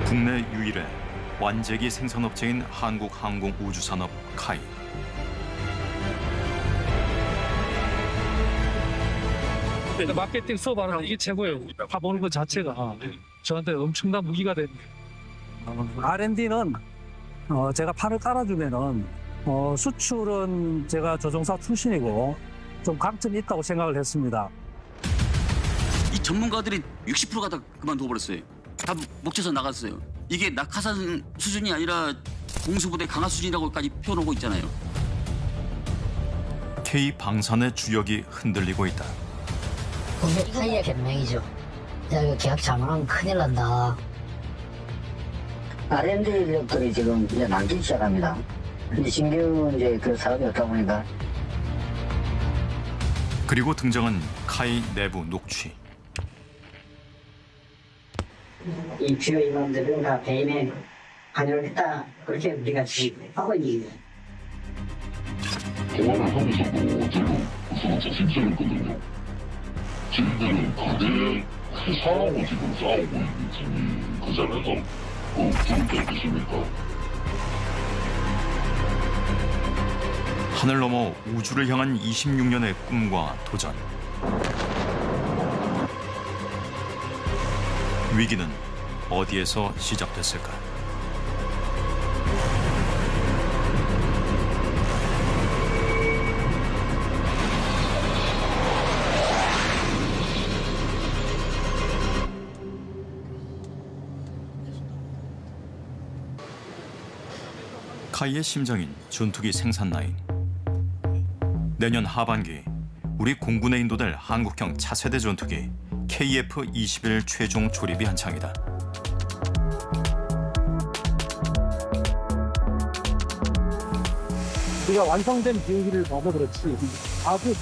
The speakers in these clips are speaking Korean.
국내 유일의 완제기 생산업체인 한국항공우주산업 카이. 마케팅 서버는 이게 최고예요. 파보는 것 자체가 저한테 엄청난 무기가 됩니다. R&D는 제가 판을 깔아주면은 수출은 제가 조종사 출신이고 좀 강점이 있다고 생각을 했습니다. 이 전문가들이 60%가 다 그만둬버렸어요. 다 목재서 나갔어요. 이게 낙하산 수준이 아니라 공수부대 강화 수준이라고까지 표현하고 있잖아요. K 방산의 주역이 흔들리고 있다. 그게 카이의 변명이죠. 야, 이거 계약 잘못하면 큰일 난다. R&D 인력들이 지금 이제 남기 시작합니다. 근데 신규 이제 그 사업이 없다 보니까. 그리고 등장한 카이 내부 녹취. 이 주요 인원들은 다 배임에 관여를 했다. 그렇게 우리가 지금 하고 있는 거예요. 공안을 하면서도 저는 무슨 자신있거든요. 지금들은 그게 회사하고 지금 싸우고 있는 팀이 그잖아요. 그렇게 알겠습니까? 하늘 넘어 우주를 향한 26년의 꿈과 도전. 위기는 어디에서 시작됐을까? 카이의 심장인 전투기 생산 라인. 내년 하반기 우리 공군에 인도될 한국형 차세대 전투기 KF-21 최종 조립이 한창이다. 우리가 완성된 비행기를 봐서 그렇지 아주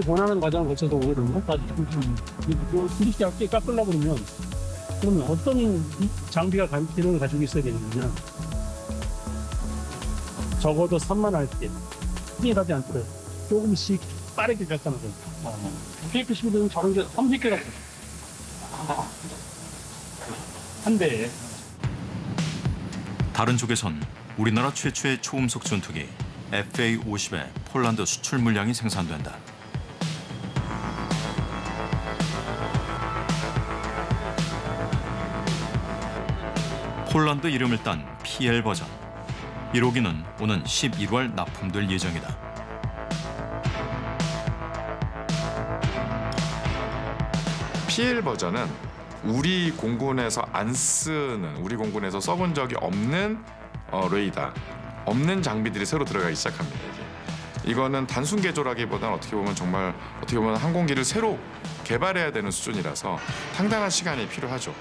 고난한 과정을 거쳐서 오거든요. 기술이 얇게 깎으려고 그러면 어떤 장비가 기능을 가지고 있어야 되느냐. 적어도 산만할 때 힘이 가지 않도록 조금씩 빠르게 깎아는 거예요. KF-21은 저런 게 30개가 한 대에. 다른 쪽에선 우리나라 최초의 초음속 전투기 FA-50의 폴란드 수출 물량이 생산된다. 폴란드 이름을 딴 PL 버전. 1호기는 오는 11월 납품될 예정이다. PL 버전은 우리 공군에서 안 쓰는, 우리 공군에서 써본 적이 없는 레이더, 없는 장비들이 새로 들어가기 시작합니다. 이거는 단순 개조라기보다는 어떻게 보면 항공기를 새로 개발해야 되는 수준이라서 상당한 시간이 필요하죠.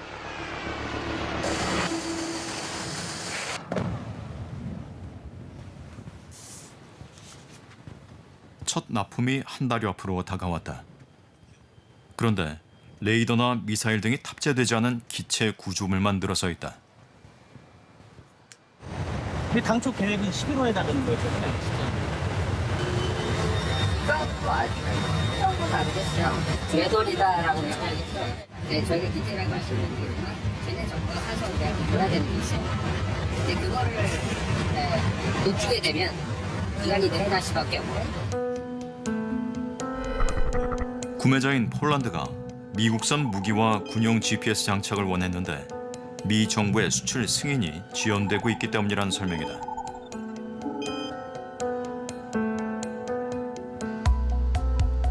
첫 납품이 한 달여 앞으로 다가왔다. 그런데 레이더나 미사일 등이 탑재되지 않은 기체 구조물만 늘어서 있다. 우리 당초 계획은 11월에 나가는 거였잖아요. 되돌이다라고 생각했어요. 네, 저희가 기체라고 할 수 있는 이유는 쟤네 정보가 사서 우리가 돌아야 되는 게 있어요. 근데 그거를 놓치게 되면 기간이 늘어날 수밖에 없고요. 구매자인 폴란드가 미국산 무기와 군용 GPS 장착을 원했는데 미 정부의 수출 승인이 지연되고 있기 때문이라는 설명이다.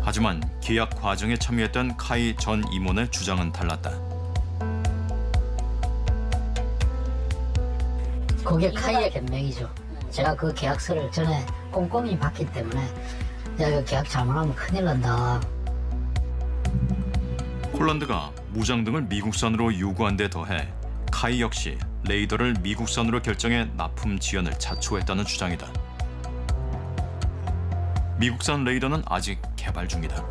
하지만 계약 과정에 참여했던 카이 전 임원의 주장은 달랐다. 그게 카이의 변명이죠. 제가 그 계약서를 전에 꼼꼼히 봤기 때문에 야, 이거 계약 잘못하면 큰일 난다. 폴란드가 무장 등을 미국산으로 요구한 데 더해 카이 역시 레이더를 미국산으로 결정해 납품 지연을 자초했다는 주장이다. 미국산 레이더는 아직 개발 중이다.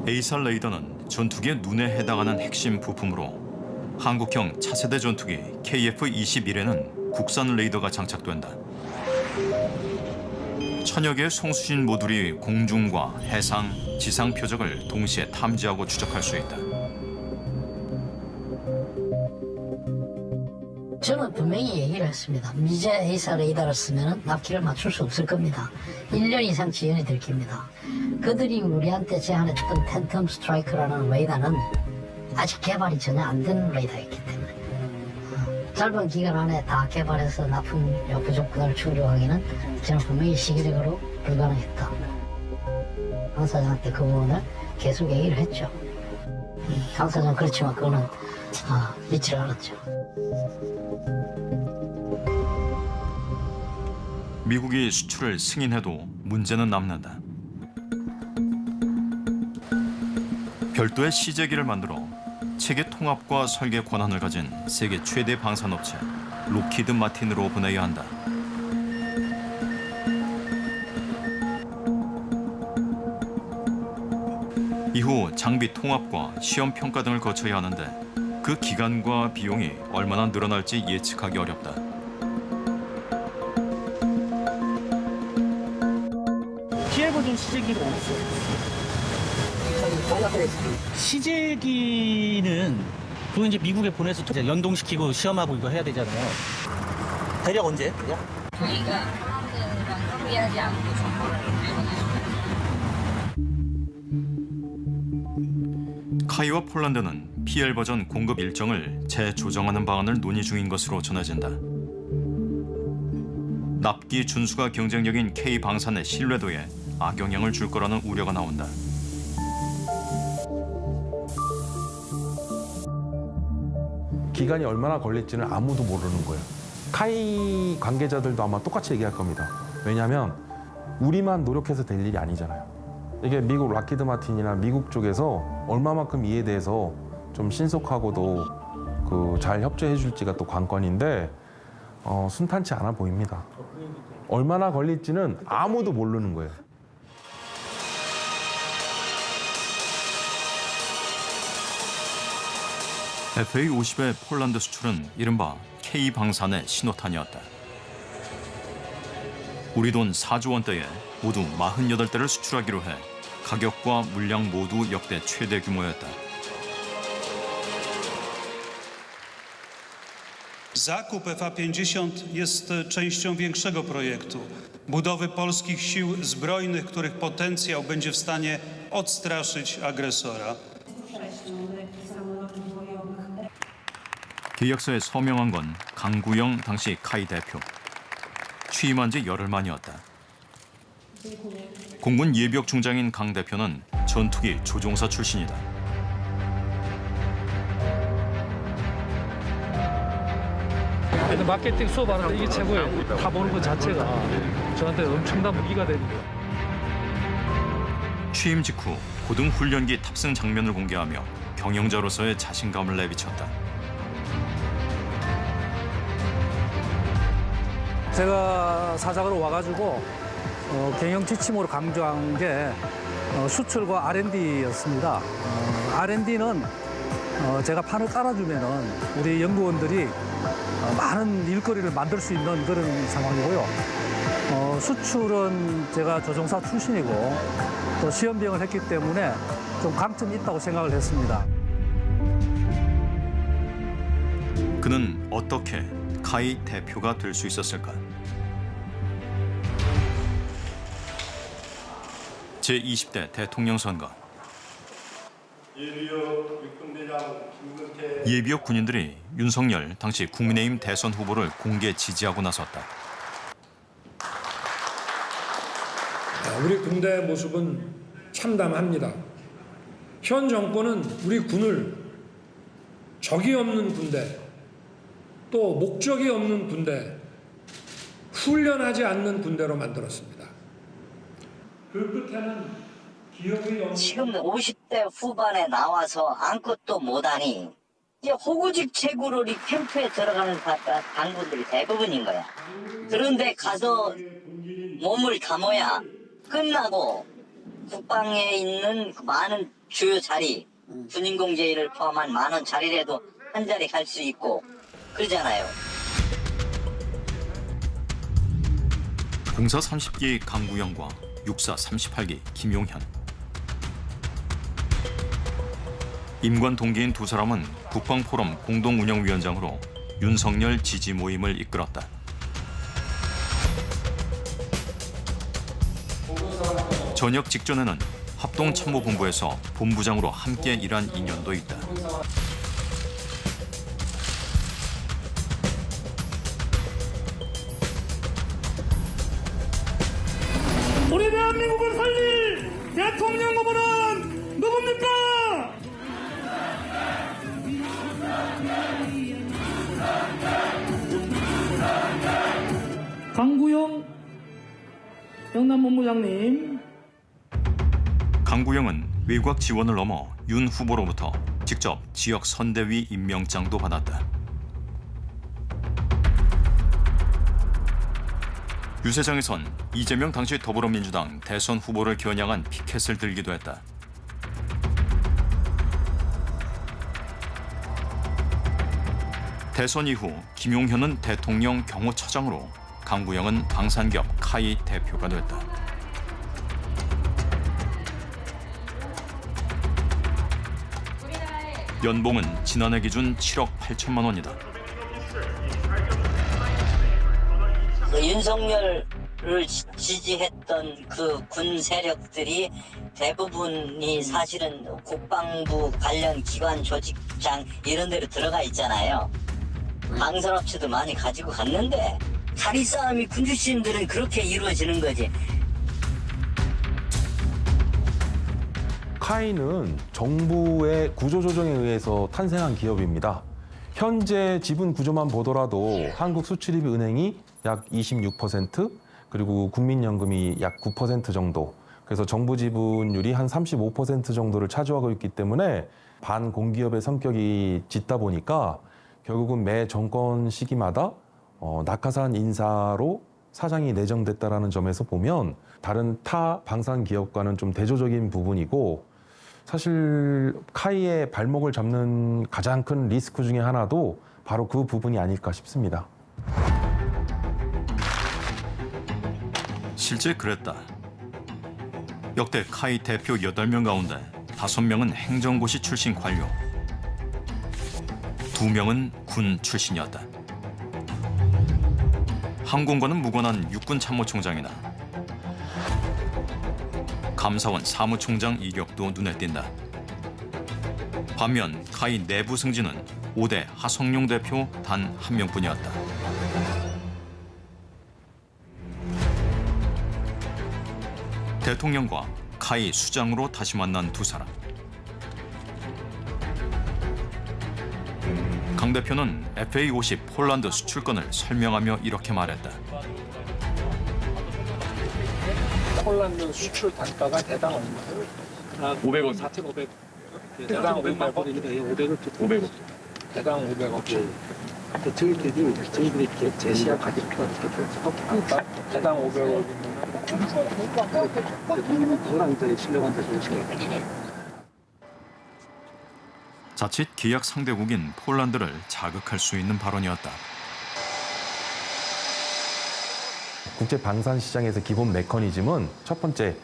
A사 레이더는 전투기의 눈에 해당하는 핵심 부품으로 한국형 차세대 전투기 KF-21에는 국산 레이더가 장착된다. 천여 개의 송수신 모듈이 공중과 해상, 지상 표적을 동시에 탐지하고 추적할 수 있다. 저는 분명히 얘기를 했습니다. 미제 A사 레이더를 쓰면 납기를 맞출 수 없을 겁니다. 1년 이상 지연이 될 겁니다. 그들이 우리한테 제안했던 팬텀 스트라이크라는 레이더는 아직 개발이 전혀 안 된 레이더였기 때문에 짧은 기간 안에 다 개발해서 납품료 부족분을 충족하기는 저는 분명히 시기적으로 불가능했다. 강 사장한테 그 부분을 계속 얘기를 했죠. 강 사장 그렇지만 그거는 믿지를 않았죠. 미국이 수출을 승인해도 문제는 남는다. 별도의 시제기를 만들어 체계 통합과 설계 권한을 가진 세계 최대 방산업체 록히드 마틴으로 보내야 한다. 이후 장비 통합과 시험 평가 등을 거쳐야 하는데 그 기간과 비용이 얼마나 늘어날지 예측하기 어렵다. PL 버전 시제기가 없어요. 시제기는 그거 이제 미국에 보내서 이제 연동시키고 시험하고 이거 해야 되잖아요. 대략 언제? 대략? 저희가 폴란드랑 협의하지 않고 정보를 카이와 폴란드는 PL 버전 공급 일정을 재조정하는 방안을 논의 중인 것으로 전해진다. 납기 준수가 경쟁력인 K 방산의 신뢰도에 악영향을 줄 거라는 우려가 나온다. 기간이 얼마나 걸릴지는 아무도 모르는 거예요. 카이 관계자들도 아마 똑같이 얘기할 겁니다. 왜냐하면 우리만 노력해서 될 일이 아니잖아요. 이게 미국 락히드 마틴이나 미국 쪽에서 얼마만큼 이에 대해서 좀 신속하고도 잘 협조해 줄지가 또 관건인데 순탄치 않아 보입니다. 얼마나 걸릴지는 아무도 모르는 거예요. FA-50의 폴란드 수출은 이른바 K방산의 신호탄이었다. 우리 돈 4조 원대에 모두 48대를 수출하기로 해 가격과 물량 모두 역대 최대 규모였다. Zakup FA-50 jest częścią większego projektu budowy polskich sił zbrojnych, których potencjał będzie w stanie odstraszyć agresora. 계약서에 서명한 건 강구영 당시 카이 대표. 취임한 지 열흘 만이었다. 공군 예비역 중장인 강 대표는 전투기 조종사 출신이다. 마케팅 수업하는데 이게 최고예요. 다 보는 것 자체가 저한테 엄청난 무기가 되는 거예요. 취임 직후 고등 훈련기 탑승 장면을 공개하며 경영자로서의 자신감을 내비쳤다. 제가 사장으로 와가지고 경영 지침으로 강조한 게 수출과 R&D였습니다. R&D는 제가 판을 깔아주면은 우리 연구원들이 많은 일거리를 만들 수 있는 그런 상황이고요. 수출은 제가 조종사 출신이고 또 시험 비행을 했기 때문에 좀 강점이 있다고 생각을 했습니다. 그는 어떻게 카이 대표가 될 수 있었을까? 제20대 대통령 선거. 예비역 군인들이 윤석열 당시 국민의힘 대선 후보를 공개 지지하고 나섰다. 우리 군대의 모습은 참담합니다. 현 정권은 우리 군을 적이 없는 군대, 또 목적이 없는 군대, 훈련하지 않는 군대로 만들었습니다. 그 끝에는 기업의 지금 50대 후반에 나와서 아무것도 못하니 이제 호구직책으로 이 캠프에 들어가는 당군들이 대부분인 거야. 그런데 가서 몸을 담아야 끝나고 국방에 있는 많은 주요 자리, 군인공제위를 포함한 많은 자리라도 한 자리 갈 수 있고 그러잖아요. 공사 30기 강구영과 육사 38기 김용현. 임관 동기인 두 사람은 국방포럼 공동운영위원장으로 윤석열 지지 모임을 이끌었다. 전역 직전에는 합동참모본부에서 본부장으로 함께 일한 인연도 있다. 우리 대한민국을 살릴 대통령 후보는 누굽니까? 강구영 영남본부장님. 강구영은 외곽 지원을 넘어 윤 후보로부터 직접 지역 선대위 임명장도 받았다. 유세장에선 이재명 당시 더불어민주당 대선 후보를 겨냥한 피켓을 들기도 했다. 대선 이후 김용현은 대통령 경호처장으로 강구영은 방산기업 카이 대표가 됐다. 연봉은 지난해 기준 7억 8천만 원이다. 그 윤석열을 지지했던 그 군 세력들이 대부분이 사실은 국방부 관련 기관 조직장 이런 데로 들어가 있잖아요. 방산업체도 많이 가지고 갔는데 다리 싸움이 군 출신들은 그렇게 이루어지는 거지. 카이는 정부의 구조조정에 의해서 탄생한 기업입니다. 현재 지분 구조만 보더라도 한국수출입은행이 약 26%, 그리고 국민연금이 약 9% 정도, 그래서 정부 지분율이 한 35% 정도를 차지하고 있기 때문에 반공기업의 성격이 짙다 보니까 결국은 매 정권 시기마다 낙하산 인사로 사장이 내정됐다는 점에서 보면 다른 타 방산 기업과는 좀 대조적인 부분이고, 사실 카이의 발목을 잡는 가장 큰 리스크 중에 하나도 바로 그 부분이 아닐까 싶습니다. 실제 그랬다. 역대 카이 대표 8명 가운데 5명은 행정고시 출신 관료, 2명은 군 출신이었다. 항공과는 무관한 육군 참모총장이나 감사원 사무총장 이력도 눈에 띈다. 반면 카이 내부 승진은 5대 하성룡 대표 단 1명뿐이었다. 대통령과 카이 수장으로 다시 만난 두 사람. 강 대표는 FA-50 폴란드 수출권을 설명하며 이렇게 말했다. 폴란드 수출 단가가 대당 얼마예요? 500원. 4,500. 대당 500만 원인데 500을 500원. 대당 500원. 저희들이 이렇게 제시한 가격표가 대당 500원. 자칫 계약 상대국인 폴란드를 자극할 수 있는 발언이었다. 국제 방산 시장에서 기본 메커니즘은 첫 번째,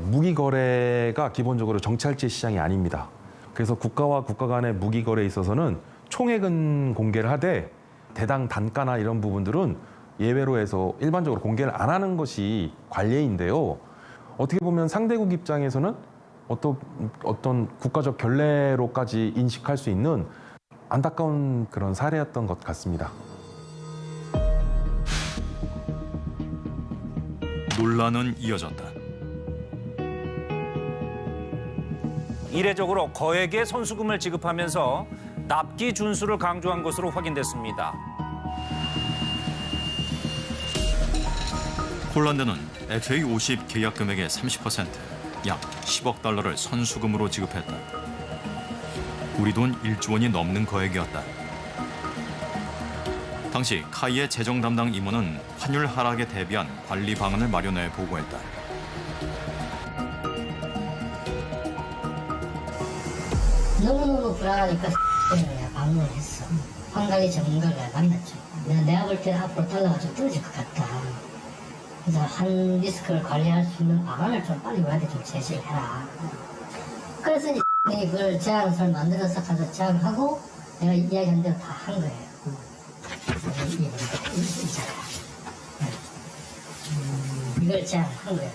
무기 거래가 기본적으로 정찰제 시장이 아닙니다. 그래서 국가와 국가 간의 무기 거래에 있어서는 총액은 공개를 하되 대당 단가나 이런 부분들은 예외로 해서 일반적으로 공개를 안 하는 것이 관례인데요. 어떻게 보면 상대국 입장에서는 어떤 국가적 결례로까지 인식할 수 있는 안타까운 그런 사례였던 것 같습니다. 논란은 이어졌다. 이례적으로 거액의 선수금을 지급하면서 납기 준수를 강조한 것으로 확인됐습니다. 폴란드는 FA50 계약 금액의 30%, 약 10억 달러를 선수금으로 지급했다. 우리 돈 1조 원이 넘는 거액이었다. 당시 카이의 재정 담당 임원은 환율 하락에 대비한 관리 방안을 마련해 보고했다. 너무너무 불안하니까 내가 방문을 했어. 환관리 전문가를 만났죠. 내가 볼 때는 앞으로 달러가 좀 떨어질 것 같다. 그래서 한 리스크를 관리할 수 있는 방안을 좀 빨리 우리한테 좀 제시를 해라. 그래서 이제 그걸 제안서를 만들어서 가서 제안하고 내가 이야기한 대로 다 한 거예요. 이걸 제안한 거예요.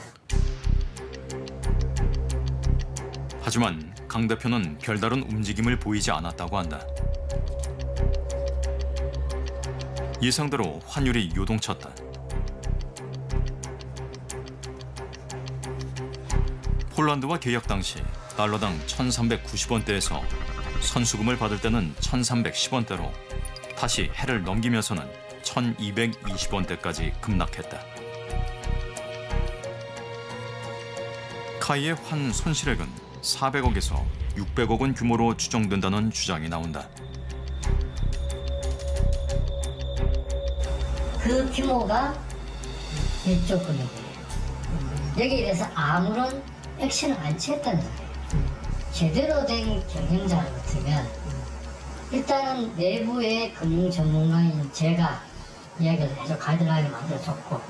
하지만 강 대표는 별다른 움직임을 보이지 않았다고 한다. 예상대로 환율이 요동쳤다. 폴란드와 계약 당시 달러당 1,390원대에서 선수금을 받을 때는 1,310원대로 다시 해를 넘기면서는 1,220원대까지 급락했다. 카이의 환 손실액은 400억에서 600억 원 규모로 추정된다는 주장이 나온다. 그 규모가 1조 금액이에요. 여기에 대해서 아무런 액션을 안 취했다는 거예요. 제대로 된 경영자 같으면 일단은 내부의 금융 전문가인 제가 이야기를 해서 가이드라인을 만들어줬고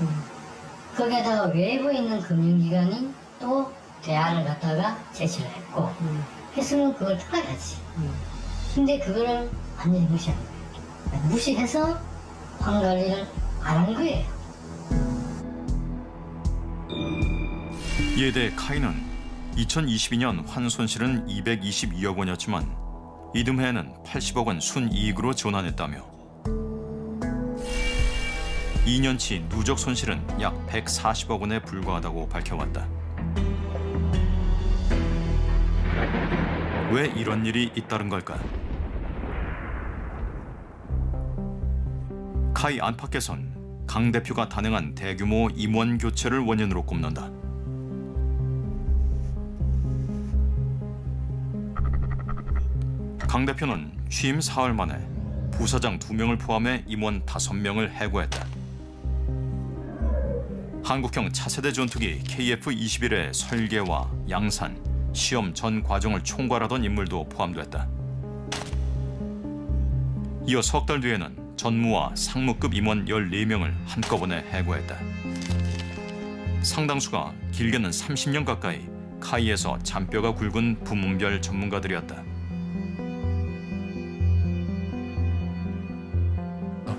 거기에다가 외부에 있는 금융기관이 또 대안을 갖다가 제시를 했고 했으면 그걸 따라가지. 근데 그거를 완전히 무시한 거예요. 무시해서 환관리를 안 한 거예요. 이에 대해 카이는 2022년 환 손실은 222억 원이었지만 이듬해에는 80억 원 순이익으로 전환했다며 2년치 누적 손실은 약 140억 원에 불과하다고 밝혀왔다. 왜 이런 일이 잇따른 걸까? 카이 안팎에선 강 대표가 단행한 대규모 임원 교체를 원인으로 꼽는다. 강 대표는 취임 4월 만에 부사장 2명을 포함해 임원 5명을 해고했다. 한국형 차세대 전투기 KF-21의 설계와 양산, 시험 전 과정을 총괄하던 인물도 포함됐다. 이어 석 달 뒤에는 전무와 상무급 임원 14명을 한꺼번에 해고했다. 상당수가 길게는 30년 가까이 카이에서 잔뼈가 굵은 부문별 전문가들이었다.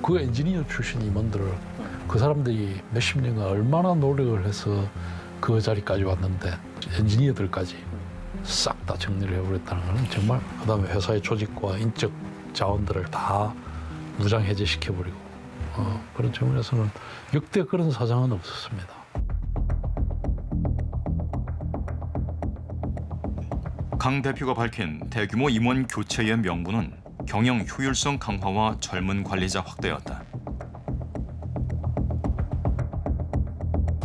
그 엔지니어 출신 임원들을 그 사람들이 몇십 년간 얼마나 노력을 해서 그 자리까지 왔는데 엔지니어들까지 싹 다 정리를 해버렸다는 것은 정말 그다음에 회사의 조직과 인적 자원들을 다 무장 해제시켜버리고 그런 측면에서는 역대 그런 사장은 없었습니다. 강 대표가 밝힌 대규모 임원 교체의 명분은 경영 효율성 강화와 젊은 관리자 확대였다.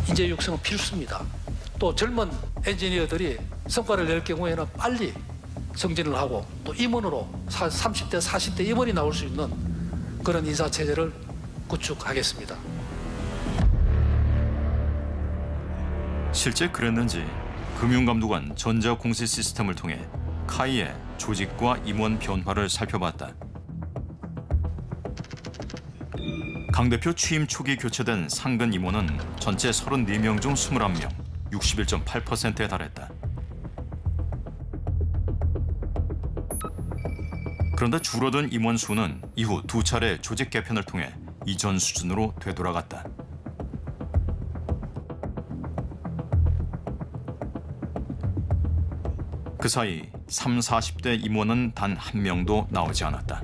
인재 육성은 필수입니다. 또 젊은 엔지니어들이 성과를 낼 경우에는 빨리 승진을 하고 또 임원으로 30대, 40대 임원이 나올 수 있는 그런 인사체제를 구축하겠습니다. 실제 그랬는지 금융감독원 전자공시 시스템을 통해 카이의 조직과 임원 변화를 살펴봤다. 강 대표 취임 초기 교체된 상근 임원은 전체 34명 중 21명, 61.8%에 달했다. 그런데 줄어든 임원 수는 이후 2차례 조직 개편을 통해 이전 수준으로 되돌아갔다. 그 사이 30, 40대 임원은 단 한 명도 나오지 않았다.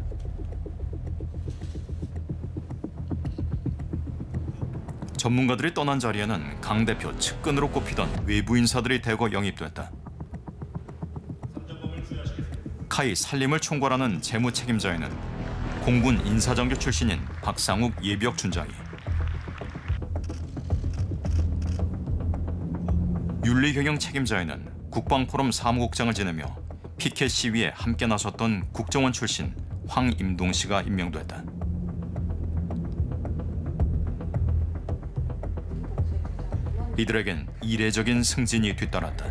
전문가들이 떠난 자리에는 강 대표 측근으로 꼽히던 외부 인사들이 대거 영입됐다. 카이 산림을 총괄하는 재무 책임자에는 공군 인사정교 출신인 박상욱 예비역 준장이, 윤리경영 책임자에는 국방포럼 사무국장을 지내며 피켓 시위에 함께 나섰던 국정원 출신 황임동 씨가 임명됐다. 이들에겐 이례적인 승진이 뒤따랐다.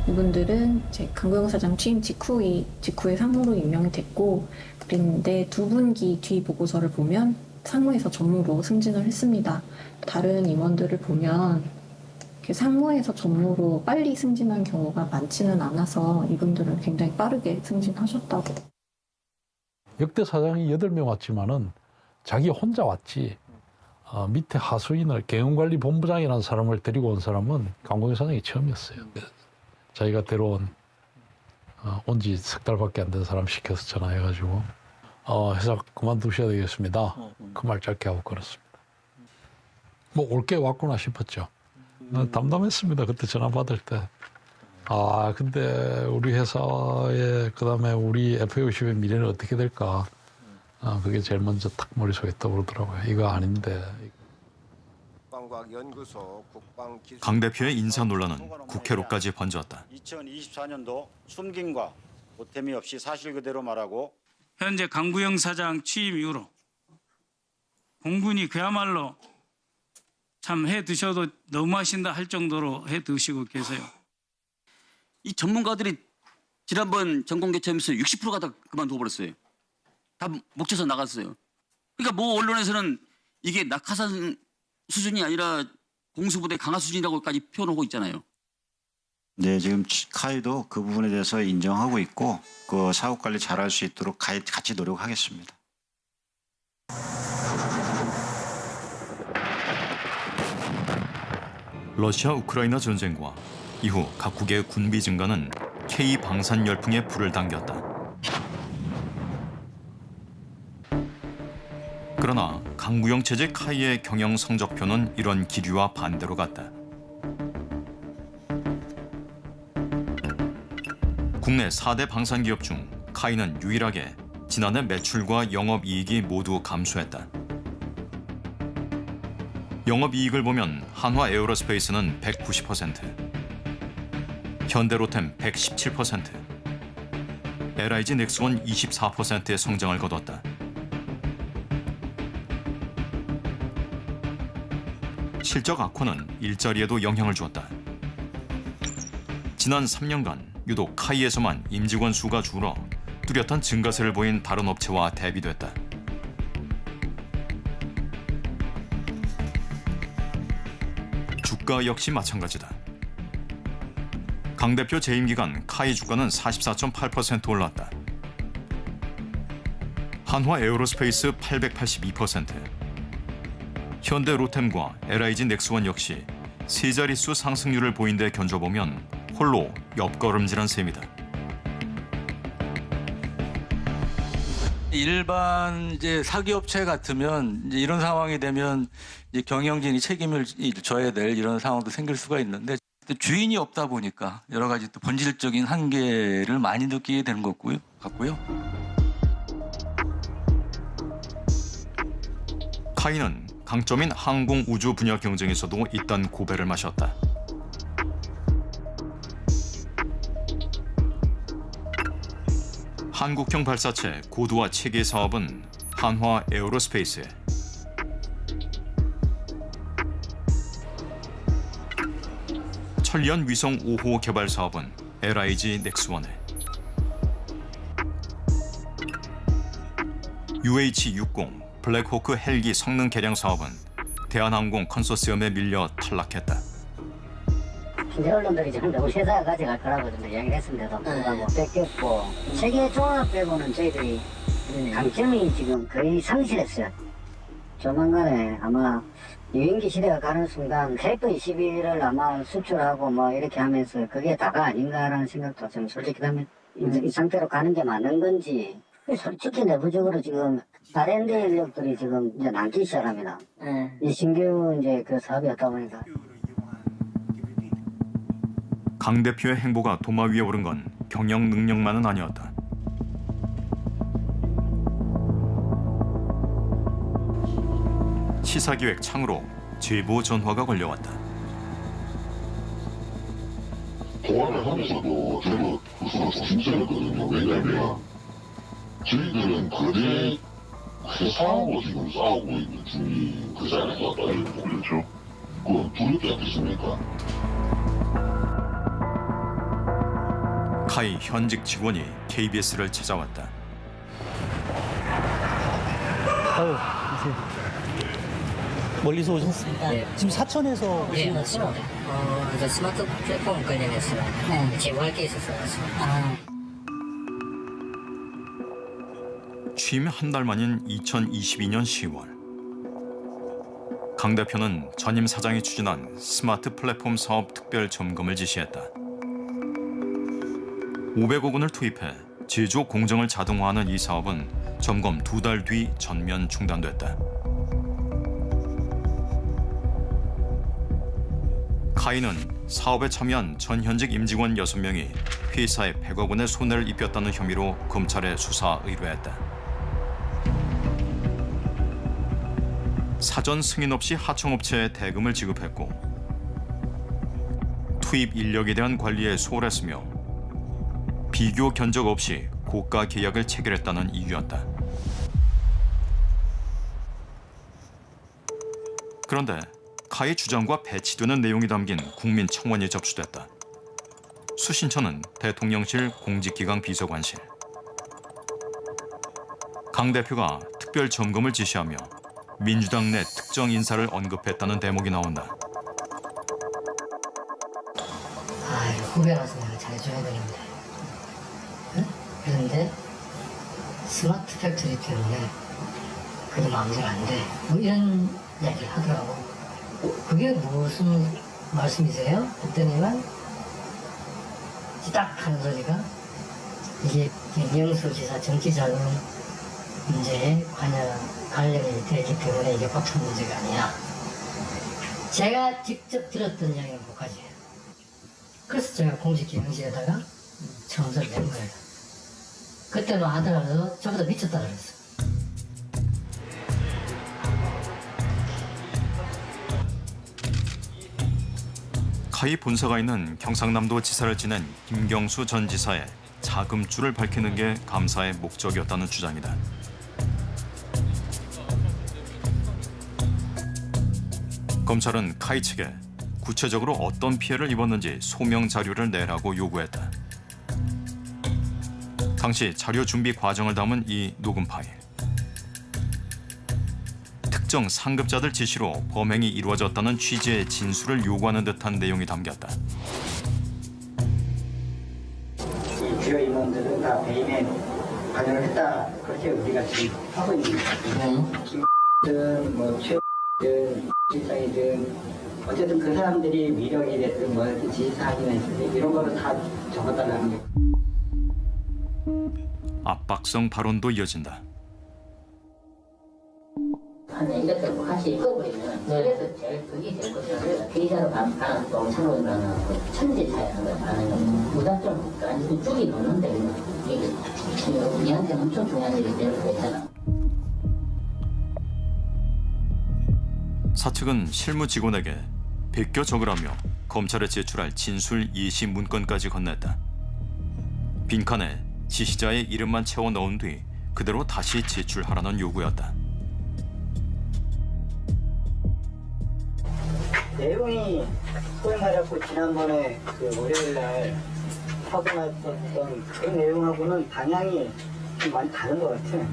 이분들은 제 강구영 사장 취임 직후에 상무로 임명이 됐고, 그랬는데 두 분기 뒤 보고서를 보면 상무에서 전무로 승진을 했습니다. 다른 임원들을 보면 상무에서 전무로 빨리 승진한 경우가 많지는 않아서 이분들은 굉장히 빠르게 승진하셨다고. 역대 사장이 8명 왔지만은 자기 혼자 왔지. 밑에 하수인을 경영관리본부장이라는 사람을 데리고 온 사람은 강구영 사장이 처음이었어요. 자기가 데려온 온 지 석 달밖에 안 된 사람 시켜서 전화해가지고 회사 그만두셔야 되겠습니다. 그 말 짧게 하고 걸었습니다. 뭐 올게 왔구나 싶었죠. 담담했습니다. 그때 전화 받을 때. 근데 우리 회사의 그다음에 우리 FA50의 미래는 어떻게 될까? 그게 제일 먼저 탁 머릿속에 떠오르더라고요. 이거 아닌데. 강 대표의 인사 논란은 국회로까지 번졌다. 2024년도 숨김과 보탬이 없이 사실 그대로 말하고 현재 강구영 사장 취임 이후로 공군이 그야말로 참 해 드셔도 너무하신다 할 정도로 해 드시고 계세요. 이 전문가들이 지난번 정권개최하면서 60%가 다 그만둬 버렸어요. 다 목쳐서 나갔어요. 그러니까 뭐 언론에서는 이게 낙하산 수준이 아니라 공수부대 강화 수준이라고까지 표현하고 있잖아요. 네, 지금 카이도 그 부분에 대해서 인정하고 있고 그 사업 관리 잘할 수 있도록 같이 노력하겠습니다. 러시아 우크라이나 전쟁과 이후 각국의 군비 증가는 K 방산 열풍에 불을 당겼다. 그러나 강구영 체제 카이의 경영 성적표는 이런 기류와 반대로 갔다. 국내 4대 방산 기업 중 카이는 유일하게 지난해 매출과 영업이익이 모두 감소했다. 영업이익을 보면 한화 에어로스페이스는 190%, 현대로템 117%, LIG 넥스원 24%의 성장을 거뒀다. 실적 악화는 일자리에도 영향을 주었다. 지난 3년간 유독 카이에서만 임직원 수가 줄어 뚜렷한 증가세를 보인 다른 업체와 대비됐다. 주가 역시 마찬가지다. 강 대표 재임 기간 카이 주가는 44.8% 올랐다. 한화 에어로스페이스 882%, 현대 로템과 LIG 넥스원 역시 세 자릿수 상승률을 보인 데 견줘보면 홀로 옆걸음질한 셈이다. 일반 이제 사기업체 같으면 이제 이런 상황이 되면 이제 경영진이 책임을 져야 될 이런 상황도 생길 수가 있는데 주인이 없다 보니까 여러 가지 또 본질적인 한계를 많이 느끼게 되는 것 같고요. 카이는 강점인 항공 우주 분야 경쟁에서도 잇단 고배를 마셨다. 한국형 발사체 고도화 체계 사업은 한화 에어로스페이스에, 천리안 위성 5호 개발 사업은 LIG 넥스원에, UH-60 블랙호크 헬기 성능 개량 사업은 대한항공 컨소시엄에 밀려 탈락했다. 현재 언론들이 전부 우리 회사가 가져갈 거라고 좀 이야기를 했습니다. 누가 뭐 뺏겼고 세계 종합 빼고는 저희들이 강점이 지금 거의 상실했어요. 조만간에 아마 유인기 시대가 가는 순간 F-21을 아마 수출하고 뭐 이렇게 하면서 그게 다가 아닌가라는 생각도 좀 솔직히 하면 이 상태로 가는 게 맞는 건지 솔직히 내부적으로 지금 R&D 인력들이 지금 이제 남기 시작합니다. 이 신규 이제 그 사업이 없다 보니까. 강 대표의 행보가 도마 위에 오른 건 경영 능력만은 아니었다. 시사기획 창으로 제보 전화가 걸려왔다. 보완을 하면서도 저희가 서로 조심스럽거든요. 왜냐하면 저희들은 거대 회사하고 지금 싸우고 있는 중인 거잖아요. 그렇죠. 그건 두렵지 않겠습니까? 카이 현직 직원이 KBS를 찾아왔다. 아유, 멀리서 오셨습니다. 네. 지금 사천에서 네, 맞습니다. 이제 스마트 플랫폼 관련해서 제보할 게 있어서 왔습니다. 취임 한 달 만인 2022년 10월. 강 대표는 전임 사장이 추진한 스마트 플랫폼 사업 특별 점검을 지시했다. 500억 원을 투입해 제조 공정을 자동화하는 이 사업은 점검 2달 뒤 전면 중단됐다. 카이는 사업에 참여한 전현직 임직원 6명이 회사에 100억 원의 손해를 입혔다는 혐의로 검찰에 수사 의뢰했다. 사전 승인 없이 하청업체에 대금을 지급했고 투입 인력에 대한 관리에 소홀했으며 비교 견적 없이 고가 계약을 체결했다는 이유였다. 그런데 카이 주장과 배치되는 내용이 담긴 국민청원이 접수됐다. 수신처는 대통령실 공직기강 비서관실. 강 대표가 특별 점검을 지시하며 민주당 내 특정 인사를 언급했다는 대목이 나온다. 후배라서 내가 잘해줘야 되는데. 응? 그런데 스마트 팩토리 때문에 그게 마음대로 안 돼. 뭐 이런 이야기를 하더라고. 그게 무슨 말씀이세요? 그랬더니만 딱 하는 소리가 이게 김경수 지사 정치자금 문제에 관련이 되기 때문에 이게 보통 문제가 아니야. 제가 직접 들었던 이야기는 그까지예요. 그래서 제가 공직기능실에다가 청원서를 낸 거예요. 그때만 하더라도 저보다 미쳤다 그랬어. 카이 본사가 있는 경상남도 지사를 지낸 김경수 전 지사의 자금줄을 밝히는 게 감사의 목적이었다는 주장이다. 검찰은 카이 측에 구체적으로 어떤 피해를 입었는지 소명 자료를 내라고 요구했다. 당시 자료 준비 과정을 담은 이 녹음 파일. 특정 상급자들 지시로 범행이 이루어졌다는 취지의 진술을 요구하는 듯한 내용이 담겼다. 주요 임원들은 다 배임에 관여를 했다. 그렇게 우리가 지금 하고 있는 거거든요. 김든 뭐 최든 실장이든 어쨌든 그 사람들이 위력이 됐든 뭐 지시사항이나 이런 거를 다 적어달라는 게. 압박성 발언도 이어진다. 이것도 뭐 같이 읽어버리면 그래서 제일 그게 될 거죠. 그래서 피의자로 반응 또 엄청나게 반응하고 천지 차이하는 걸 반응하고 무작정 아니 쭉이 놓는데 이게 우리한테 엄청 중요한 일이 될 거 있잖아. 사측은 실무 직원에게 베껴 적으라며 검찰에 제출할 진술 예시 문건까지 건넸다. 빈칸에 지시자의 이름만 채워 넣은 뒤 그대로 다시 제출하라는 요구였다. 내용이 소위 말하고 지난번에 그 월요일날 하고 났었던 그 내용하고는 방향이 좀 많이 다른 것 같아요.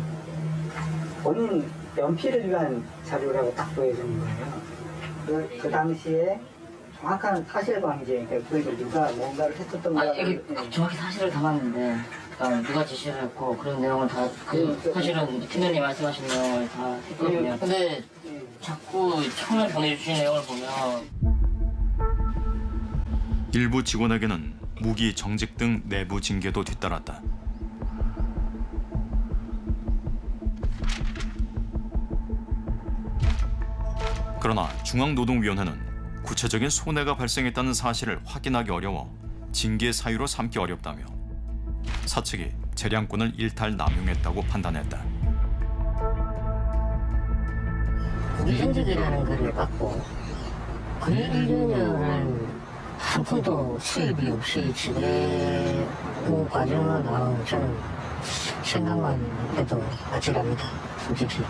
본인 연필을 위한 자료라고 딱 보여주는 거예요. 그 당시에 정확한 사실관계, 그러니까 누가 뭔가를 했었던 거야. 이게 정확히 사실을 담았는데 누가 지시를 했고 그런 내용을 다 사실은 팀장님 말씀하신 내용을 다 했거든요. 근데 자꾸 청을 보내주신 내용을 보면 일부 직원에게는 무기 정직 등 내부 징계도 뒤따랐다. 그러나 중앙노동위원회는 구체적인 손해가 발생했다는 사실을 확인하기 어려워 징계 사유로 삼기 어렵다며 사측이 재량권을 일탈 남용했다고 판단했다. 위생적이라는 거를 받고 그 1년을 한 푼도 수입이 없이 지내는 과정은 저는 생각만 해도 아찔합니다. 솔직히.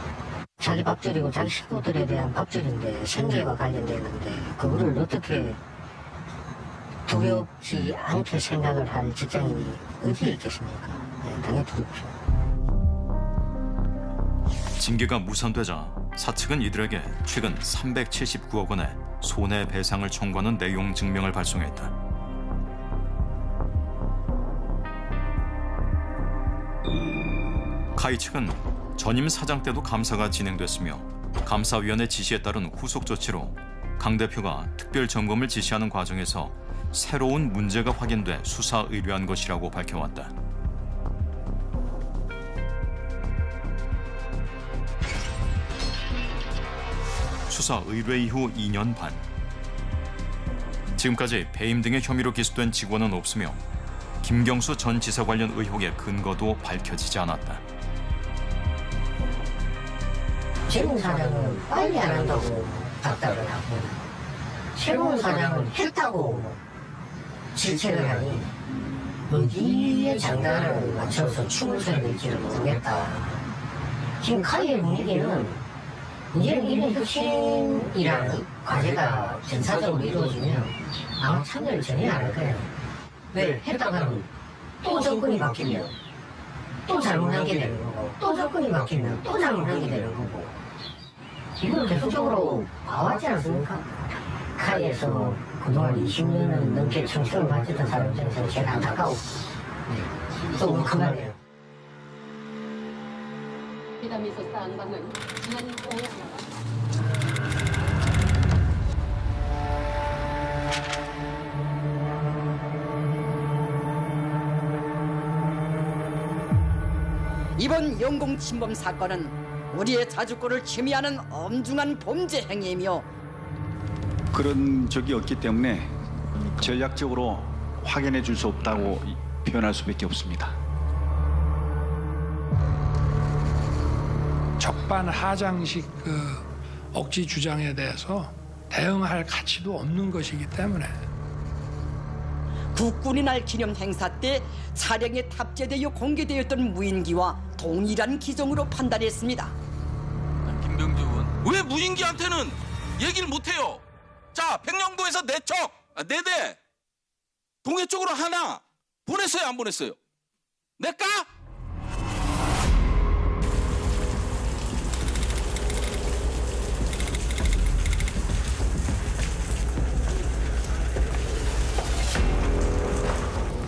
자기 밥줄이고 자기 식구들에 대한 밥줄인데 생계와 관련되는데 그거를 어떻게 두렵지 않게 생각을 할 직장인이 어디에 있겠습니까? 네, 당연히 두렵죠. 징계가 무산되자 사측은 이들에게 최근 379억 원의 손해배상을 청구하는 내용 증명을 발송했다. 카이 측은 전임 사장 때도 감사가 진행됐으며 감사위원회 지시에 따른 후속 조치로 강 대표가 특별 점검을 지시하는 과정에서 새로운 문제가 확인돼 수사 의뢰한 것이라고 밝혀왔다. 수사 의뢰 이후 2년 반. 지금까지 배임 등의 혐의로 기소된 직원은 없으며 김경수 전 지사 관련 의혹의 근거도 밝혀지지 않았다. 지금 사장은 빨리 안 한다고 답답을 하고 새로운 사장은 했다고 질책을 하니 어디에 장단을 맞춰서 춤을 춰야 될지를 모르겠다. 지금 카이의 분위기는 이제는 이런 혁신이라는 과제가 전사적으로 이루어지면 아마 참여를 전혀 안 할 거예요. 왜? 했다가는 또 정권이 바뀌면 또 잘못한 게 되는 거고 또 정권이 바뀌면 또 잘못한 게 되는 거고 이걸 계속적으로 봐왔지 않습니까? 카이에서 그동안 20년을 넘게 청춘을 바쳤던 사람 중에서 제일 안타까워. 또 울컥하네요. 이번 영공 침범 사건은 우리의 자주권을 침해하는 엄중한 범죄 행위이며 그런 적이 없기 때문에 전략적으로 확인해 줄 수 없다고 표현할 수밖에 없습니다. 적반하장식 억지 주장에 대해서 대응할 가치도 없는 것이기 때문에 국군의 날 기념 행사 때 차량에 탑재되어 공개되었던 무인기와 동일한 기종으로 판단했습니다. 김병준 왜 무인기한테는 얘기를 못해요? 자, 백령도에서 4척, 4대 동해 쪽으로 하나 보냈어요, 안 보냈어요? 낼까?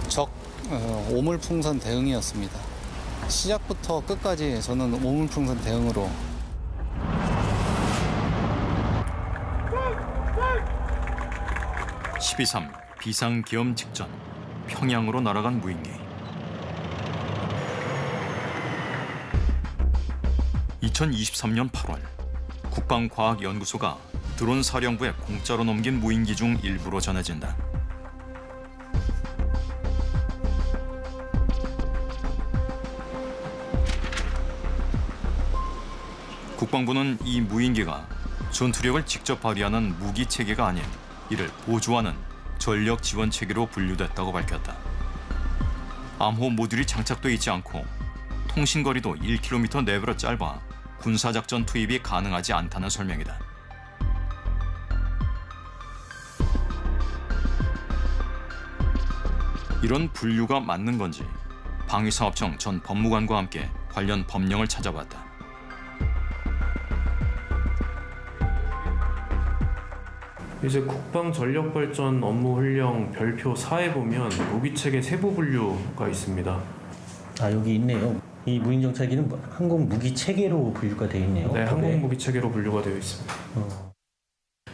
적 오물풍선 대응이었습니다. 시작부터 끝까지 저는 오물풍선 대응으로 12.3 비상기험 직전 평양으로 날아간 무인기. 2023년 8월 국방과학연구소가 드론 사령부에 공짜로 넘긴 무인기 중 일부로 전해진다. 국방부는 이 무인기가 전투력을 직접 발휘하는 무기 체계가 아닌 이를 보조하는 전력 지원 체계로 분류됐다고 밝혔다. 암호 모듈이 장착돼 있지 않고 통신거리도 1km 내외로 짧아 군사작전 투입이 가능하지 않다는 설명이다. 이런 분류가 맞는 건지 방위사업청 전 법무관과 함께 관련 법령을 찾아봤다. 이제 국방전력발전 업무훈령 별표 4에 보면 무기체계 세부 분류가 있습니다. 아, 여기 있네요. 이 무인정찰기는 항공 무기 체계로 분류가 되어 있네요. 네, 항공 무기 체계로 분류가 되어 있습니다.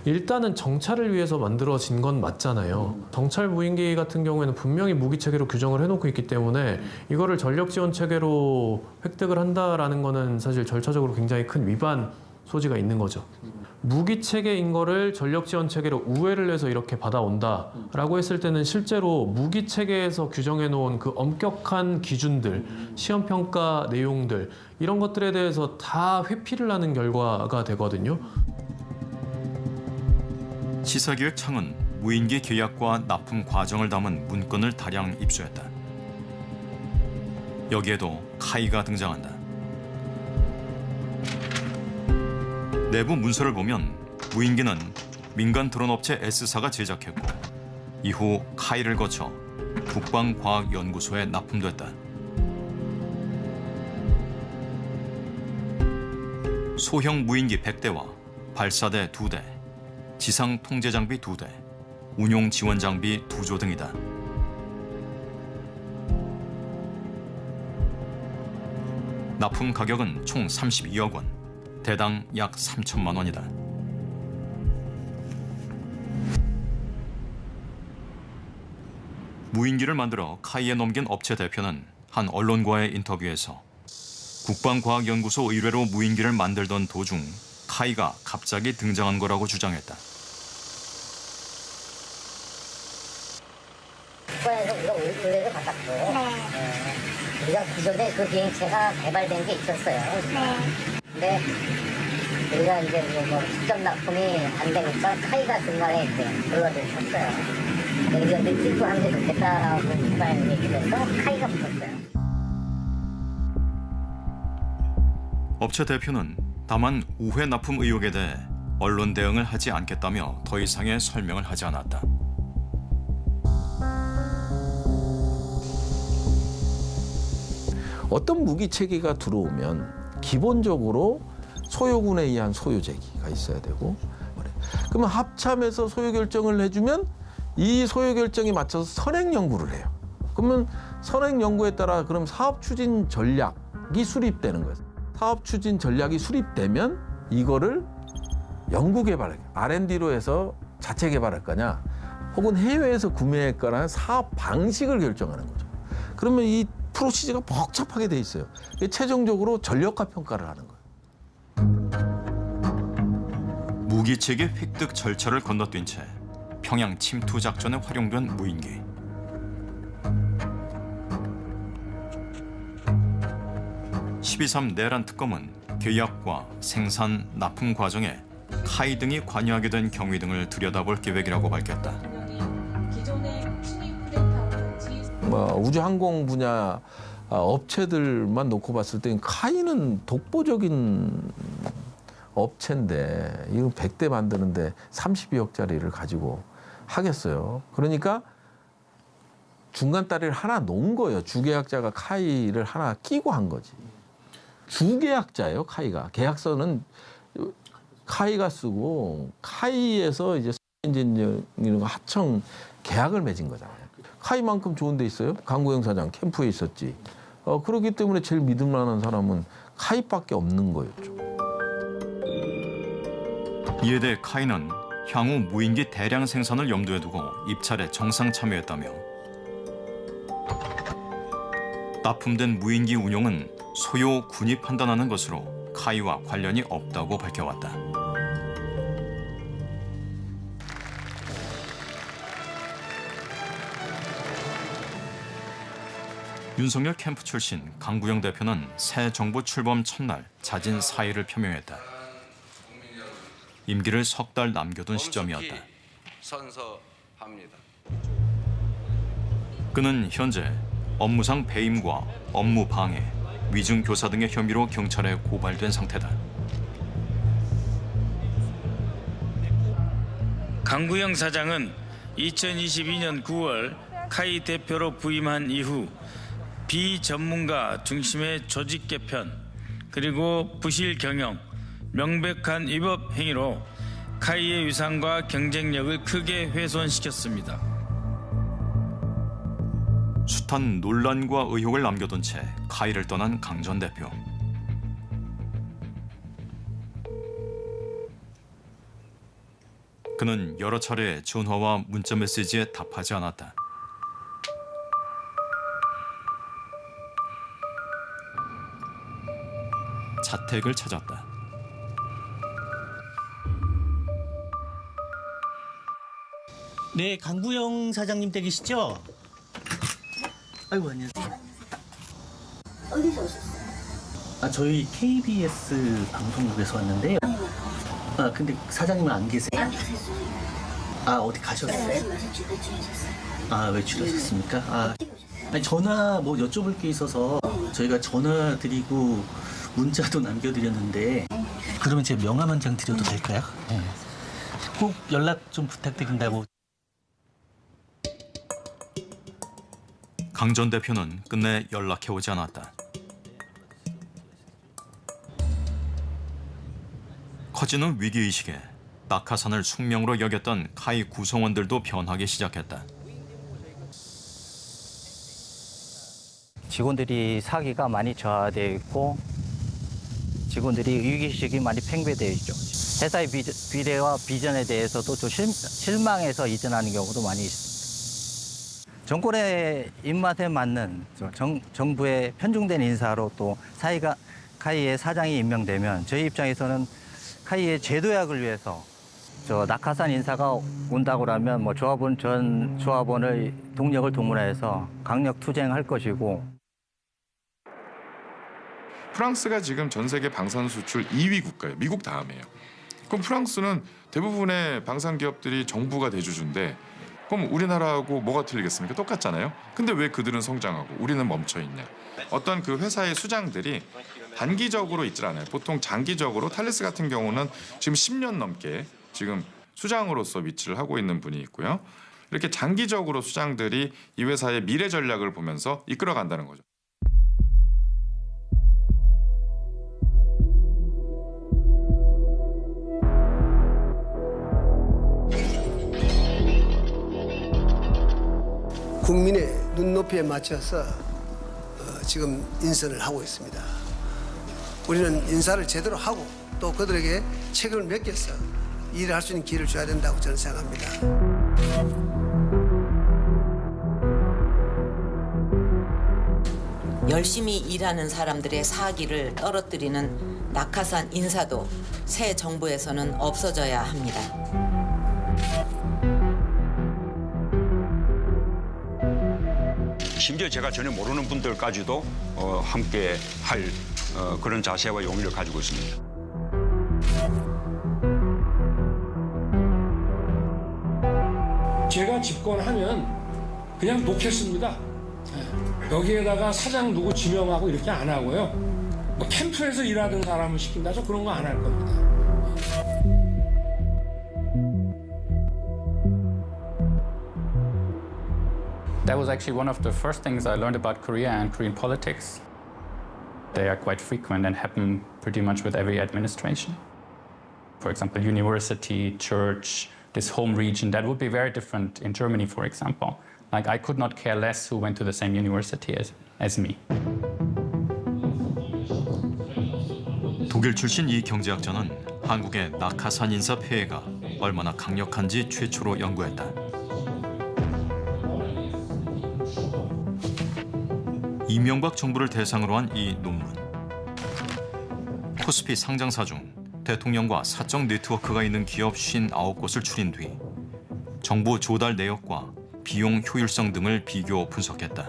일단은 정찰을 위해서 만들어진 건 맞잖아요. 정찰 무인기 같은 경우에는 분명히 무기 체계로 규정을 해놓고 있기 때문에 이거를 전력 지원 체계로 획득을 한다라는 거는 사실 절차적으로 굉장히 큰 위반 소지가 있는 거죠. 무기 체계인 거를 전력 지원 체계로 우회를 해서 이렇게 받아온다라고 했을 때는 실제로 무기 체계에서 규정해 놓은 그 엄격한 기준들, 시험 평가 내용들 이런 것들에 대해서 다 회피를 하는 결과가 되거든요. 시사기획청은 무인기 계약과 납품 과정을 담은 문건을 다량 입수했다. 여기에도 카이가 등장한다. 내부 문서를 보면 무인기는 민간 드론업체 S사가 제작했고 이후 카이를 거쳐 국방과학연구소에 납품됐다. 소형 무인기 100대와 발사대 2대, 지상 통제 장비 2대, 운용 지원 장비 2조 등이다. 납품 가격은 총 32억 원, 대당 약 3천만 원이다. 무인기를 만들어 카이에 넘긴 업체 대표는 한 언론과의 인터뷰에서 국방과학연구소 의뢰로 무인기를 만들던 도중 카이가 갑자기 등장한 거라고 주장했다. 국가에서 우리가 의뢰를 받았고요. 우리가 기존에 그 비행체가 개발된 게 있었어요. 근데 우리가 이제 뭐 직접 납품이 안 되니까 카이가 중간에 이제 불러주셨어요. 우리가 밀집도 하는 게 좋겠다라고 국가에 얘기를 해서 카이가 붙었어요. 업체 대표는 다만 우회 납품 의혹에 대해 언론 대응을 하지 않겠다며 더 이상의 설명을 하지 않았다. 어떤 무기 체계가 들어오면 기본적으로 소요군에 의한 소요 제기가 있어야 되고, 그러면 합참에서 소요 결정을 해주면 이 소요 결정에 맞춰서 선행 연구를 해요. 그러면 선행 연구에 따라 그럼 사업 추진 전략이 수립되는 거예요. 사업 추진 전략이 수립되면 이거를 연구 개발, R&D로 해서 자체 개발할 거냐, 혹은 해외에서 구매할 거라는 사업 방식을 결정하는 거죠. 그러면 이 프로시저가 복잡하게 돼 있어요. 최종적으로 전력화 평가를 하는 거예요. 무기체계 획득 절차를 건너뛴 채 평양 침투 작전에 활용된 무인기. (12.3) 내란 특검은 계약과 생산, 납품 과정에 카이 등이 관여하게 된 경위 등을 들여다볼 계획이라고 밝혔다. 우주항공 분야 업체들만 놓고 봤을 때 카이는 독보적인 업체인데 이거 100대 만드는데 32억짜리를 가지고 하겠어요. 그러니까 중간 다리를 하나 놓은 거예요. 주계약자가 카이를 하나 끼고 한 거지. 주계약자예요, 카이가. 계약서는 카이가 쓰고 카이에서 이제 엔지니어링 하청 계약을 맺은 거잖아요. 카이만큼 좋은 데 있어요? 강구영 사장 캠프에 있었지. 그렇기 때문에 제일 믿을만한 사람은 카이밖에 없는 거였죠. 이에 대해 카이는 향후 무인기 대량 생산을 염두에 두고 입찰에 정상 참여했다며 납품된 무인기 운용은 소요 군이 판단하는 것으로 카이와 관련이 없다고 밝혀왔다. 윤석열 캠프 출신 강구영 대표는 새 정부 출범 첫날 자진 사의를 표명했다. 임기를 석 달 남겨둔 시점이었다. 선서합니다. 그는 현재 업무상 배임과 업무 방해, 위증 교사 등의 혐의로 경찰에 고발된 상태다. 강구영 사장은 2022년 9월 카이 대표로 부임한 이후 비전문가 중심의 조직 개편, 그리고 부실 경영, 명백한 위법 행위로 카이의 위상과 경쟁력을 크게 훼손시켰습니다. 숱한 논란과 의혹을 남겨둔 채 카이를 떠난 강 전 대표. 그는 여러 차례 전화와 문자 메시지에 답하지 않았다. 자택을 찾았다. 네, 강구영 사장님 댁이시죠? 아이고, 안녕하세요. 어디서 오셨어요? 저희 KBS 방송국에서 왔는데요. 근데 사장님은 안 계세요? 아, 어디 가셨어요? 아, 외출하셨습니까? 아, 아니, 전화 뭐 여쭤볼 게 있어서 저희가 전화 드리고 문자도 남겨드렸는데 그러면 제 명함 한 장 드려도 될까요? 네. 꼭 연락 좀 부탁드린다고. 강 전 대표는 끝내 연락해오지 않았다. 커지는 위기의식에 낙하산을 숙명으로 여겼던 카이 구성원들도 변하기 시작했다. 직원들이 사기가 많이 저하되어 있고 직원들이 위기의식이 많이 팽배되어 있죠. 회사의 미래와 비전에 대해서도 좀 실망해서 이전하는 경우도 많이 있습니다. 정권의 입맛에 맞는 정부의 편중된 인사로 또 카이의 사장이 임명되면 저희 입장에서는 카이의 제도약을 위해서 낙하산 인사가 온다고 하면 뭐 조합원 전 조합원의 동력을 동원해서 강력 투쟁할 것이고. 프랑스가 지금 전 세계 방산 수출 2위 국가예요. 미국 다음이에요. 그럼 프랑스는 대부분의 방산 기업들이 정부가 대주주인데 그럼 우리나라하고 뭐가 틀리겠습니까? 똑같잖아요. 근데 왜 그들은 성장하고 우리는 멈춰 있냐? 어떤 그 회사의 수장들이 단기적으로 있질 않아요. 보통 장기적으로 탈레스 같은 경우는 지금 10년 넘게 지금 수장으로서 위치를 하고 있는 분이 있고요. 이렇게 장기적으로 수장들이 이 회사의 미래 전략을 보면서 이끌어간다는 거죠. 국민의 눈높이에 맞춰서 지금 인선을 하고 있습니다. 우리는 인사를 제대로 하고 또 그들에게 책임을 맡겨서 일을 할 수 있는 기회를 줘야 된다고 저는 생각합니다. 열심히 일하는 사람들의 사기를 떨어뜨리는 낙하산 인사도 새 정부에서는 없어져야 합니다. 심지어 제가 전혀 모르는 분들까지도 함께 할 그런 자세와 용의를 가지고 있습니다. 제가 집권하면 그냥 놓겠습니다. 여기에다가 사장 누구 지명하고 이렇게 안 하고요. 뭐 캠프에서 일하던 사람을 시킨다, 저 그런 거 안 할 겁니다. That was actually one of the first things I learned about Korea and Korean politics. They are quite frequent and happen pretty much with every administration. For example, university, church, this home region, that would be very different in Germany, for example. Like, I could not care less who went to the same university as me. 독일 출신 이 경제학자는 한국의 낙하산 인사 폐해가 얼마나 강력한지 최초로 연구했다. 이명박 정부를 대상으로 한 이 논문. 코스피 상장사 중 대통령과 사적 네트워크가 있는 기업 59곳을 추린 뒤 정보 조달 내역과 비용 효율성 등을 비교 분석했다.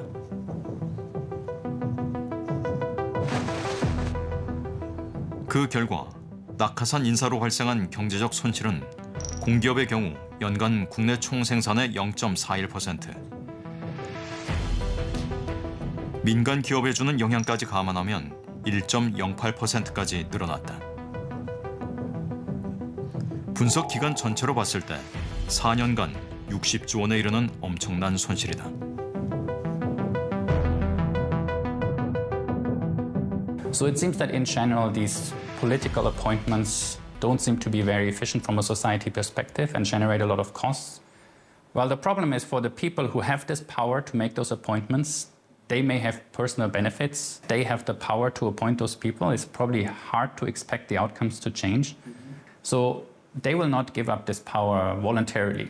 그 결과 낙하산 인사로 발생한 경제적 손실은 공기업의 경우 연간 국내 총생산의 0.41%, 민간 기업에 주는 영향까지 감안하면 1.08%까지 늘어났다. 분석 기간 전체로 봤을 때 4년간 60조 원에 이르는 엄청난 손실이다. So it seems that in general these political appointments don't seem to be very efficient from a society perspective and generate a lot of costs. Well, the problem is for the people who have this power to make those appointments, they may have personal benefits. They have the power to appoint those people. It's probably hard to expect the outcomes to change. So they will not give up this power voluntarily.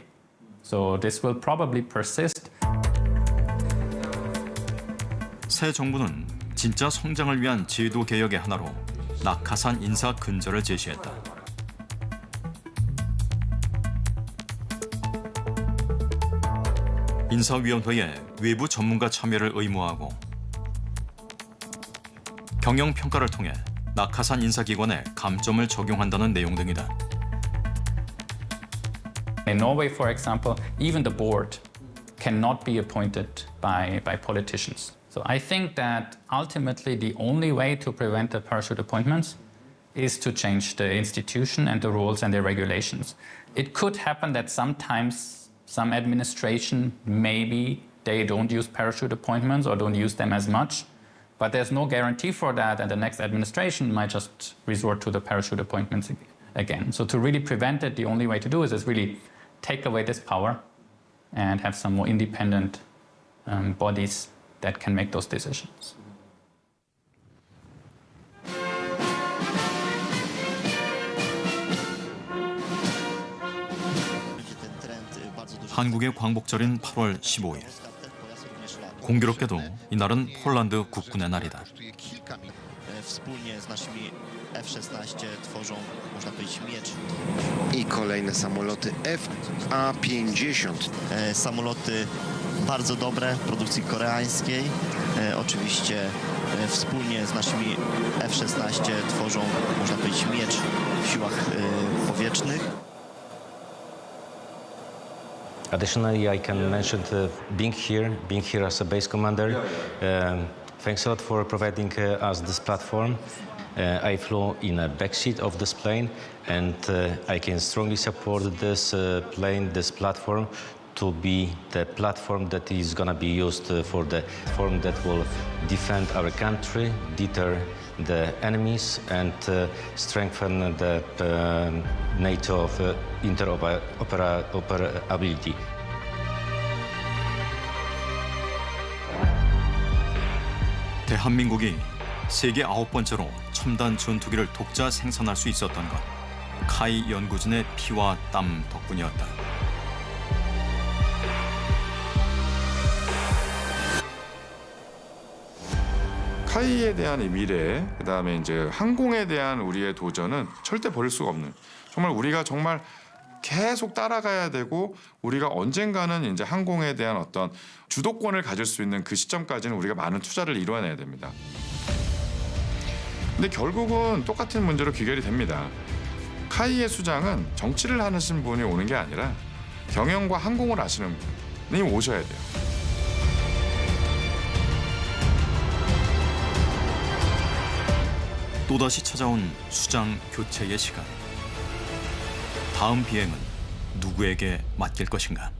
So this will probably persist. 새 정부는 진짜 성장을 위한 제도 개혁의 하나로 낙하산 인사 근절을 제시했다. 인사위원회에 외부 전문가 참여를 의무화하고 경영평가를 통해 낙하산 인사기관에 감점을 적용한다는 내용 등이다. In Norway, for example, even the board cannot be appointed by politicians. So I think that ultimately the only way to prevent the parachute appointments is to change the institution and the rules and the regulations. It could happen that sometimes some administration, maybe they don't use parachute appointments or don't use them as much, but there's no guarantee for that, and the next administration might just resort to the parachute appointments again. So to really prevent it, the only way to do is really take away this power and have some more independent bodies that can make those decisions. 한국의 광복절인 8월 15일. 공교롭게도 이날은 폴란드 국군의 날이다. I kolejne samoloty FA-50. Samoloty bardzo dobre, produkcji koreańskiej. Oczywiście wspólnie z naszymi F-16 tworzą, można powiedzieć, miecz w siłach powietrznych. Additionally, I can mention being here as a base commander. Thanks a lot for providing us this platform. I flew in a backseat of this plane, and I can strongly support this plane, this platform, to be the platform that is going to be used for the form that will defend our country, deter the enemies, and strengthen the NATO interoperability. 대한민국이 세계 9번째로 첨단 전투기를 독자 생산할 수 있었던 것, 카이 연구진의 피와 땀 덕분이었다. 카이에 대한 이 미래, 그다음에 이제 항공에 대한 우리의 도전은 절대 버릴 수가 없는, 정말 우리가 정말 계속 따라가야 되고, 우리가 언젠가는 이제 항공에 대한 어떤 주도권을 가질 수 있는 그 시점까지는 우리가 많은 투자를 이뤄내야 됩니다. 근데 결국은 똑같은 문제로 귀결이 됩니다. 카이의 수장은 정치를 하시는 분이 오는 게 아니라 경영과 항공을 아시는 분이 오셔야 돼요. 또다시 찾아온 수장 교체의 시간. 다음 비행은 누구에게 맡길 것인가?